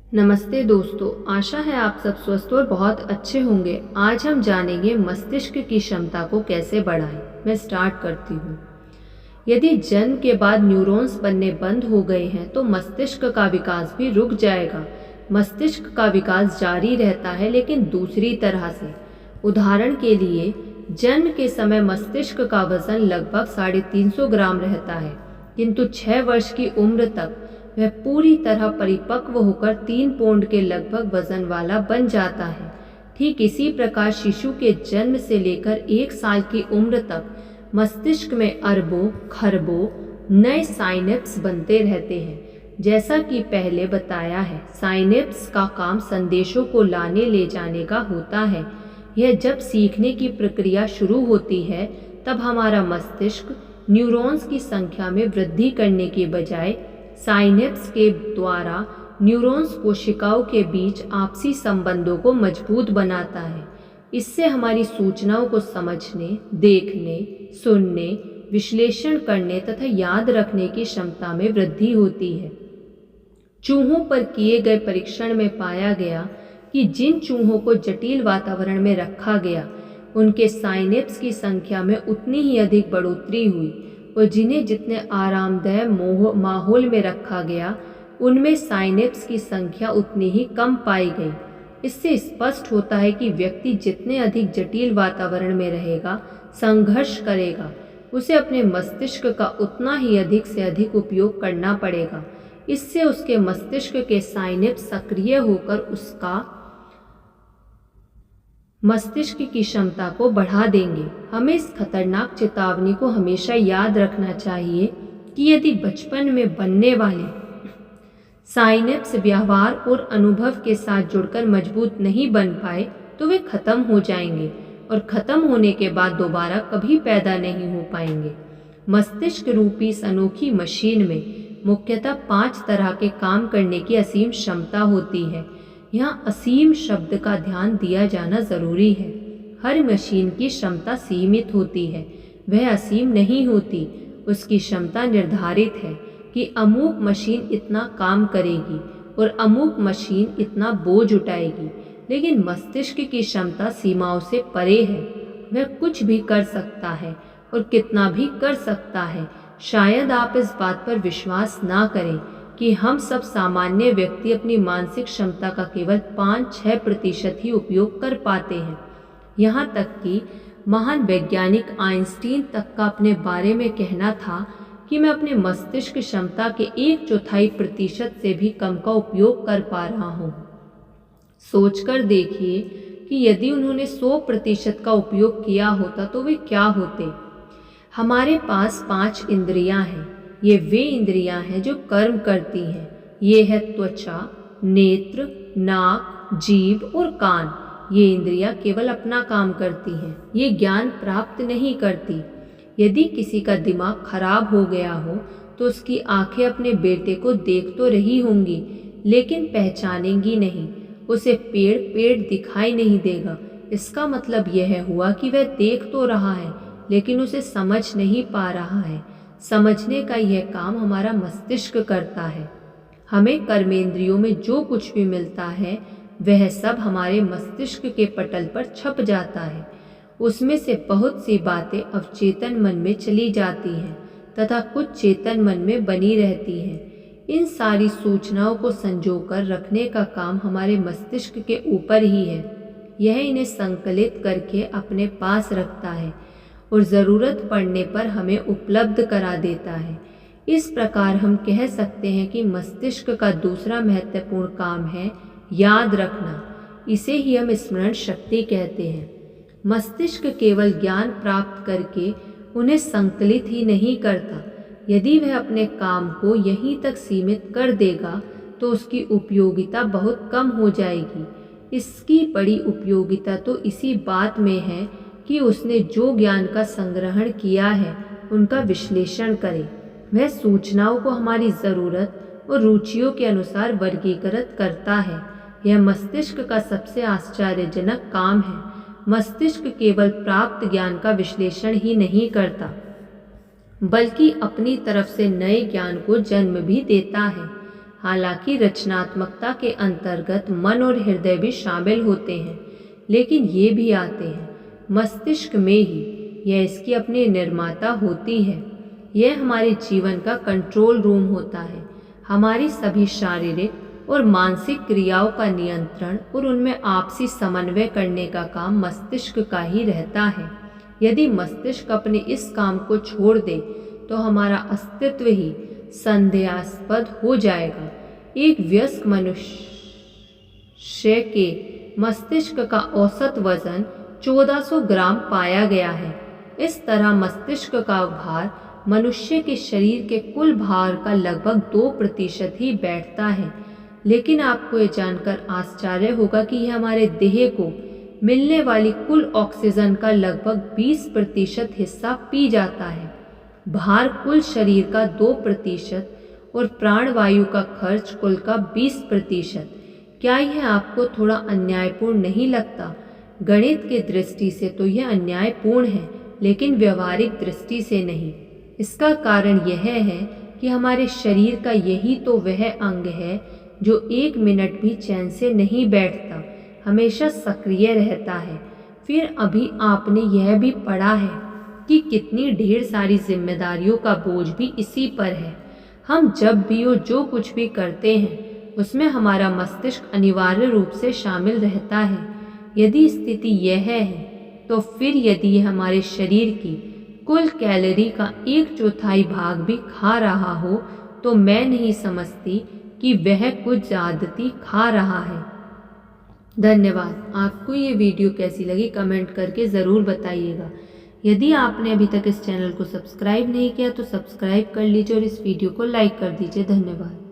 नमस्ते दोस्तों, आशा है आप सब स्वस्थ और बहुत अच्छे होंगे। आज हम जानेंगे मस्तिष्क की क्षमता को कैसे बढ़ाएं। मैं स्टार्ट करती हूँ। यदि जन्म के बाद न्यूरॉन्स बनने बंद हो गए हैं तो मस्तिष्क का विकास भी रुक जाएगा। मस्तिष्क का विकास जारी रहता है, लेकिन दूसरी तरह से। उदाहरण के लिए, जन्म के समय मस्तिष्क का वजन लगभग 350 ग्राम रहता है, किंतु 6 वर्ष की उम्र तक वह पूरी तरह परिपक्व होकर 3 पौंड के लगभग वजन वाला बन जाता है। ठीक इसी प्रकार शिशु के जन्म से लेकर 1 साल की उम्र तक मस्तिष्क में अरबों खरबों नए साइनेप्स बनते रहते हैं। जैसा कि पहले बताया है, साइनेप्स का काम संदेशों को लाने ले जाने का होता है। यह जब सीखने की प्रक्रिया शुरू होती है, तब हमारा मस्तिष्क न्यूरॉन्स की संख्या में वृद्धि करने के बजाय साइनेप्स के द्वारा न्यूरॉन्स कोशिकाओं के बीच आपसी संबंधों को मजबूत बनाता है। इससे हमारी सूचनाओं को समझने, देखने, सुनने, विश्लेषण करने तथा याद रखने की क्षमता में वृद्धि होती है। चूहों पर किए गए परीक्षण में पाया गया कि जिन चूहों को जटिल वातावरण में रखा गया, उनके साइनेप्स की संख्या में उतनी ही अधिक बढ़ोतरी हुई, और जिन्हें जितने आरामदायक माहौल में रखा गया, उनमें साइनेप्स की संख्या उतनी ही कम पाई गई। इससे स्पष्ट होता है कि व्यक्ति जितने अधिक जटिल वातावरण में रहेगा, संघर्ष करेगा, उसे अपने मस्तिष्क का उतना ही अधिक से अधिक उपयोग करना पड़ेगा। इससे उसके मस्तिष्क के साइनेप्स सक्रिय होकर उसका मस्तिष्क की क्षमता को बढ़ा देंगे। हमें इस खतरनाक चेतावनी को हमेशा याद रखना चाहिए कि यदि बचपन में बनने वाले साइनेप्स व्यवहार और अनुभव के साथ जुड़कर मजबूत नहीं बन पाए, तो वे खत्म हो जाएंगे और खत्म होने के बाद दोबारा कभी पैदा नहीं हो पाएंगे। मस्तिष्क रूपी इस अनोखी मशीन में मुख्यतः 5 तरह के काम करने की असीम क्षमता होती है। यहाँ असीम शब्द का ध्यान दिया जाना जरूरी है। हर मशीन की क्षमता सीमित होती है, वह असीम नहीं होती। उसकी क्षमता निर्धारित है कि अमुक मशीन इतना काम करेगी और अमुक मशीन इतना बोझ उठाएगी। लेकिन मस्तिष्क की क्षमता सीमाओं से परे है। वह कुछ भी कर सकता है और कितना भी कर सकता है। शायद आप इस बात पर विश्वास ना करें कि हम सब सामान्य व्यक्ति अपनी मानसिक क्षमता का केवल 5-6% ही उपयोग कर पाते हैं। यहाँ तक कि महान वैज्ञानिक आइंस्टीन तक का अपने बारे में कहना था कि मैं अपने मस्तिष्क क्षमता के 1/4% से भी कम का उपयोग कर पा रहा हूँ। सोचकर देखिए कि यदि उन्होंने 100% का उपयोग किया होता तो वे क्या होते। हमारे पास 5 इंद्रियां हैं। ये वे इंद्रियां हैं जो कर्म करती हैं। ये है त्वचा, नेत्र, नाक, जीभ और कान। ये इंद्रियां केवल अपना काम करती हैं, ये ज्ञान प्राप्त नहीं करती। यदि किसी का दिमाग खराब हो गया हो तो उसकी आंखें अपने बेटे को देख तो रही होंगी, लेकिन पहचानेंगी नहीं। उसे पेड़ दिखाई नहीं देगा। इसका मतलब यह हुआ कि वह देख तो रहा है, लेकिन उसे समझ नहीं पा रहा है। समझने का यह काम हमारा मस्तिष्क करता है। हमें कर्मेंद्रियों में जो कुछ भी मिलता है, वह सब हमारे मस्तिष्क के पटल पर छप जाता है। उसमें से बहुत सी बातें अवचेतन मन में चली जाती हैं तथा कुछ चेतन मन में बनी रहती हैं। इन सारी सूचनाओं को संजोकर रखने का काम हमारे मस्तिष्क के ऊपर ही है। यह इन्हें संकलित करके अपने पास रखता है और ज़रूरत पड़ने पर हमें उपलब्ध करा देता है। इस प्रकार हम कह सकते हैं कि मस्तिष्क का दूसरा महत्वपूर्ण काम है याद रखना। इसे ही हम स्मरण शक्ति कहते हैं। मस्तिष्क केवल ज्ञान प्राप्त करके उन्हें संकलित ही नहीं करता। यदि वह अपने काम को यहीं तक सीमित कर देगा तो उसकी उपयोगिता बहुत कम हो जाएगी। इसकी बड़ी उपयोगिता तो इसी बात में है कि उसने जो ज्ञान का संग्रहण किया है, उनका विश्लेषण करे। वह सूचनाओं को हमारी ज़रूरत और रुचियों के अनुसार वर्गीकृत करता है। यह मस्तिष्क का सबसे आश्चर्यजनक काम है। मस्तिष्क केवल प्राप्त ज्ञान का विश्लेषण ही नहीं करता, बल्कि अपनी तरफ से नए ज्ञान को जन्म भी देता है। हालांकि रचनात्मकता के अंतर्गत मन और हृदय भी शामिल होते हैं, लेकिन ये भी आते हैं मस्तिष्क में ही। यह इसकी अपनी निर्माता होती है। यह हमारे जीवन का कंट्रोल रूम होता है। हमारी सभी शारीरिक और मानसिक क्रियाओं का नियंत्रण और उनमें आपसी समन्वय करने का काम मस्तिष्क का ही रहता है। यदि मस्तिष्क अपने इस काम को छोड़ दे तो हमारा अस्तित्व ही संदेहास्पद हो जाएगा। एक वयस्क मनुष्य के मस्तिष्क का औसत वजन 1400 ग्राम पाया गया है। इस तरह मस्तिष्क का भार मनुष्य के शरीर के कुल भार का लगभग 2% ही बैठता है। लेकिन आपको ये जानकर आश्चर्य होगा कि यह हमारे देह को मिलने वाली कुल ऑक्सीजन का लगभग 20% हिस्सा पी जाता है। भार कुल शरीर का 2% और प्राणवायु का खर्च कुल का 20%। क्या यह आपको थोड़ा अन्यायपूर्ण नहीं लगता? गणित की दृष्टि से तो यह अन्यायपूर्ण है, लेकिन व्यवहारिक दृष्टि से नहीं। इसका कारण यह है कि हमारे शरीर का यही तो वह अंग है जो 1 मिनट भी चैन से नहीं बैठता, हमेशा सक्रिय रहता है। फिर अभी आपने यह भी पढ़ा है कि कितनी ढेर सारी जिम्मेदारियों का बोझ भी इसी पर है। हम जब भी और जो कुछ भी करते हैं उसमें हमारा मस्तिष्क अनिवार्य रूप से शामिल रहता है। यदि स्थिति यह है तो फिर यदि यह हमारे शरीर की कुल कैलोरी का 1/4 भाग भी खा रहा हो तो मैं नहीं समझती कि वह कुछ ज्यादती खा रहा है। धन्यवाद। आपको ये वीडियो कैसी लगी कमेंट करके ज़रूर बताइएगा। यदि आपने अभी तक इस चैनल को सब्सक्राइब नहीं किया तो सब्सक्राइब कर लीजिए और इस वीडियो को लाइक कर दीजिए। धन्यवाद।